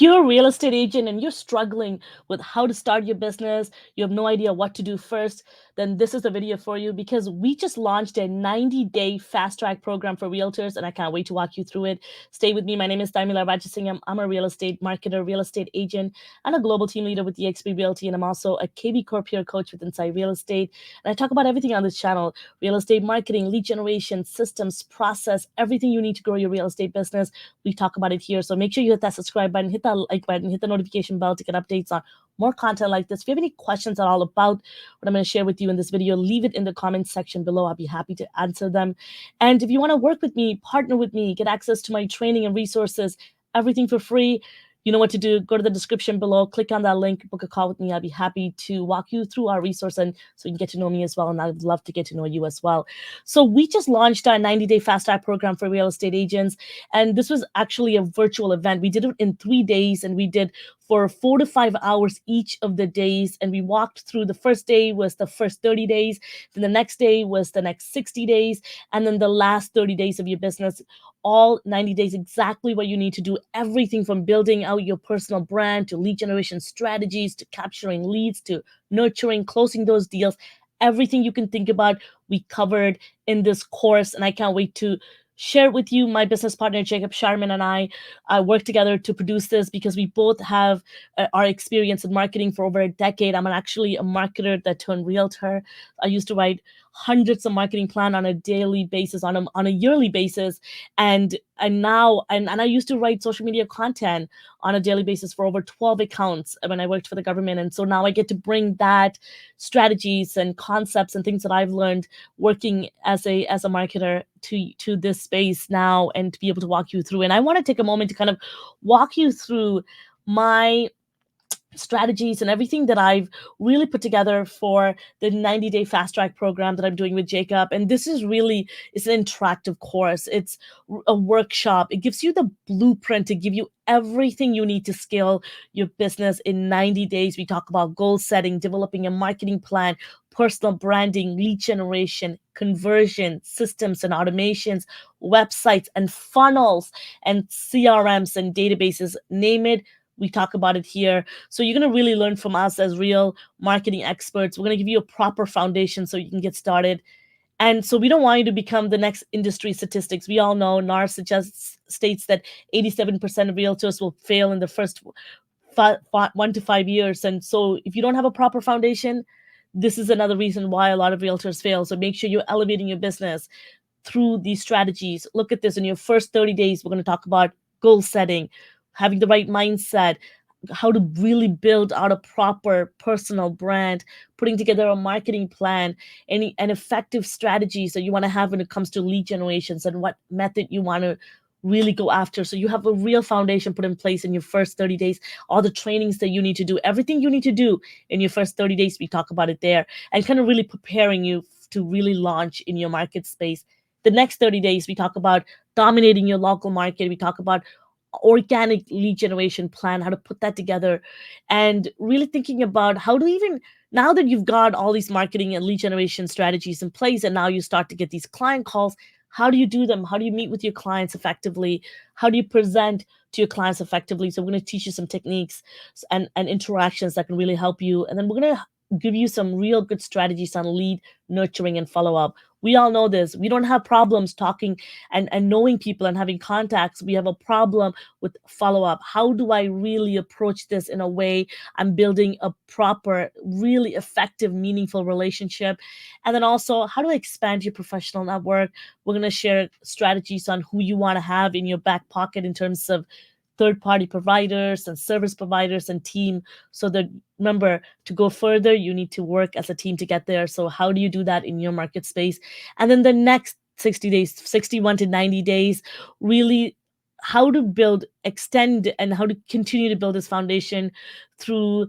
You're a real estate agent and you're struggling with how to start your business, you have no idea what to do first, then this is the video for you because we just launched a 90-day fast track program for realtors and I can't wait to walk you through it. Stay with me. My name is Tharmila Rajasingam. I'm a real estate marketer, real estate agent, and a global team leader with EXP Realty. And I'm also a KB Corp peer coach with Inside Real Estate. And I talk about everything on this channel: real estate marketing, lead generation, systems, process, everything you need to grow your real estate business. We talk about it here. So make sure you hit that subscribe button, hit that like button, hit the notification bell to get updates on more content like this. If you have any questions at all about what I'm going to share with you in this video, leave it in the comments section below. I'll be happy to answer them. And if you want to work with me, partner with me, get access to my training and resources, everything for free, you know what to do. Go to the description below, click on that link, book a call with me. I'll be happy to walk you through our resource and so you can get to know me as well. And I'd love to get to know you as well. So we just launched our 90-day fast track program for real estate agents. And this was actually a virtual event. We did it in 3 days and we did for 4 to 5 hours each of the days. And we walked through. The first day was the first 30 days. Then the next day was the next 60 days. And then the last 30 days of your business, all 90 days, exactly what you need to do. Everything from building out your personal brand to lead generation strategies, to capturing leads, to nurturing, closing those deals. Everything you can think about, we covered in this course. And I can't wait to share with you. My business partner, Jacob Sharman, and I work together to produce this because we both have our experience in marketing for over a decade. I'm actually a marketer that turned realtor. I used to write hundreds of marketing plan on a daily basis, on a yearly basis. And I used to write social media content on a daily basis for over 12 accounts when I worked for the government. And so now I get to bring that strategies and concepts and things that I've learned working as a marketer to this space now, and to be able to walk you through. And I want to take a moment to kind of walk you through my strategies and everything that I've really put together for the 90-day fast track program that I'm doing with Jacob. And this is really, it's an interactive course. It's a workshop. It gives you the blueprint to give you everything you need to scale your business in 90 days. We talk about goal setting, developing a marketing plan, personal branding, lead generation, conversion, systems and automations, websites and funnels and CRMs and databases, name it. We talk about it here. So you're going to really learn from us as real marketing experts. We're going to give you a proper foundation so you can get started. And so we don't want you to become the next industry statistics. We all know NAR states that 87% of realtors will fail in the first 1 to 5 years. And so if you don't have a proper foundation, this is another reason why a lot of realtors fail. So make sure you're elevating your business through these strategies. Look at this. In your first 30 days, we're going to talk about goal setting, having the right mindset, how to really build out a proper personal brand, putting together a marketing plan, and effective strategies that you want to have when it comes to lead generations, and what method you want to really go after. So you have a real foundation put in place in your first 30 days, all the trainings that you need to do, everything you need to do in your first 30 days. We talk about it there, and kind of really preparing you to really launch in your market space. The next 30 days, we talk about dominating your local market. We talk about organic lead generation plan, how to put that together, and really thinking about how to even, now that you've got all these marketing and lead generation strategies in place, and now you start to get these client calls, how do you do them? How do you meet with your clients effectively? How do you present to your clients effectively? So we're going to teach you some techniques and interactions that can really help you. And then we're going to give you some real good strategies on lead nurturing and follow up. We all know this. We don't have problems talking and knowing people and having contacts. We have a problem with follow up. How do I really approach this in a way I'm building a proper, really effective, meaningful relationship? And then also, how to expand your professional network. We're going to share strategies on who you want to have in your back pocket in terms of third-party providers and service providers and team. So that, remember, to go further, you need to work as a team to get there. So how do you do that in your market space? And then the next 60 days, 61 to 90 days, really how to build, extend, and how to continue to build this foundation through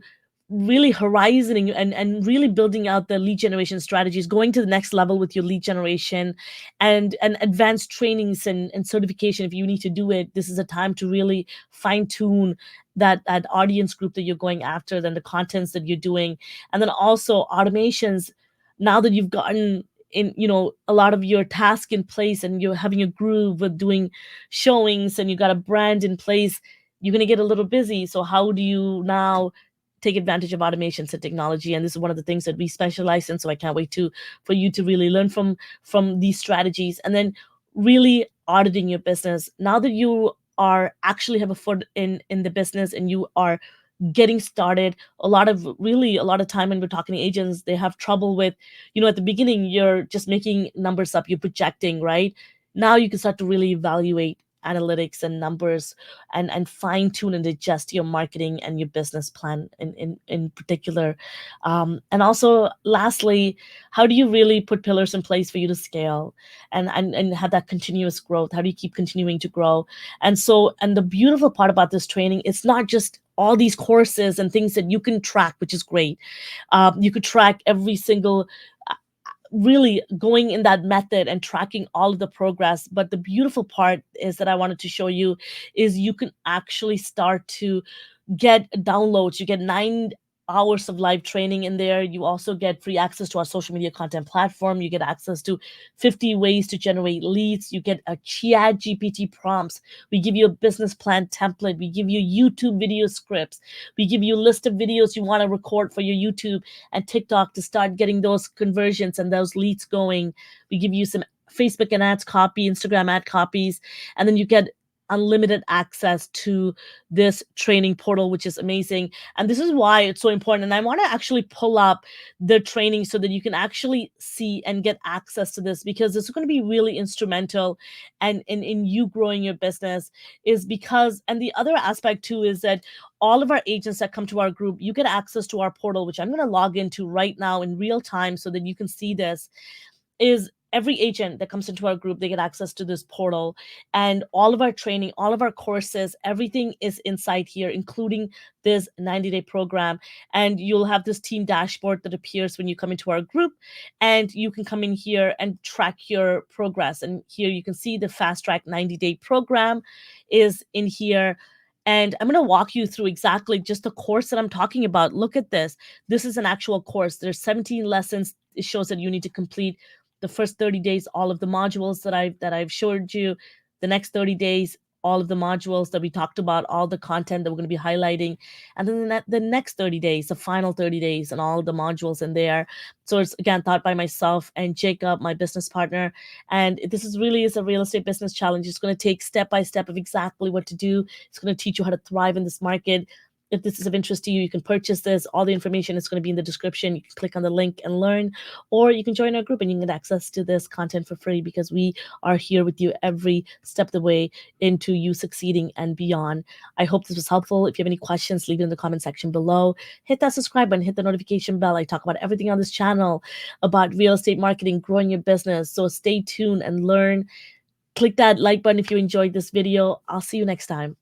really horizoning and really building out the lead generation strategies, going to the next level with your lead generation, and advanced trainings and certification. If you need to do it, this is a time to really fine tune that audience group that you're going after, then the contents that you're doing. And then also automations. Now that you've gotten in, a lot of your task in place, and you're having a groove with doing showings, and you got a brand in place, you're going to get a little busy. So how do you now take advantage of automations and technology? And this is one of the things that we specialize in. So I can't wait to for you to really learn from these strategies. And then really auditing your business. Now that you are actually have a foot in the business and you are getting started, a lot of time when we're talking to agents, they have trouble with, at the beginning you're just making numbers up, you're projecting, right? Now you can start to really evaluate analytics and numbers, and fine tune and adjust your marketing and your business plan in particular. And also lastly, how do you really put pillars in place for you to scale and have that continuous growth? How do you keep continuing to grow? And the beautiful part about this training, it's not just all these courses and things that you can track, which is great. You could track every single, really going in that method and tracking all of the progress. But the beautiful part is that I wanted to show you is you can actually start to get downloads. You get 9 hours of live training in there. You also get free access to our social media content platform. You get access to 50 ways to generate leads. You get a chat GPT prompts. We give you a business plan template. We give you YouTube video scripts. We give you a list of videos you want to record for your YouTube and TikTok to start getting those conversions and those leads going. We give you some Facebook and ads copy, Instagram ad copies, and then you get unlimited access to this training portal, which is amazing. And this is why it's so important. And I want to actually pull up the training so that you can actually see and get access to this, because it's going to be really instrumental and in you growing your business. Is because, and the other aspect too is that all of our agents that come to our group, you get access to our portal, which I'm going to log into right now in real time so that you can see this. Is every agent that comes into our group, they get access to this portal, and all of our training, all of our courses, everything is inside here, including this 90-day program. And you'll have this team dashboard that appears when you come into our group, and you can come in here and track your progress. And here you can see the fast track 90-day program is in here. And I'm going to walk you through exactly just the course that I'm talking about. Look at this. This is an actual course. There's 17 lessons. It shows that you need to complete the first 30 days, all of the modules that I've showed you. The next 30 days, all of the modules that we talked about, all the content that we're going to be highlighting. And then the next 30 days, the final 30 days, and all the modules in there. So it's, again, taught by myself and Jacob, my business partner. And this is a real estate business challenge. It's going to take step by step of exactly what to do. It's going to teach you how to thrive in this market. If this is of interest to you, you can purchase this. All the information is going to be in the description. You can click on the link and learn, or you can join our group and you can get access to this content for free, because we are here with you every step of the way into you succeeding and beyond. I hope this was helpful. If you have any questions, leave it in the comment section below. Hit that subscribe button, hit the notification bell. I talk about everything on this channel about real estate marketing, growing your business. So stay tuned and learn. Click that like button if you enjoyed this video. I'll see you next time.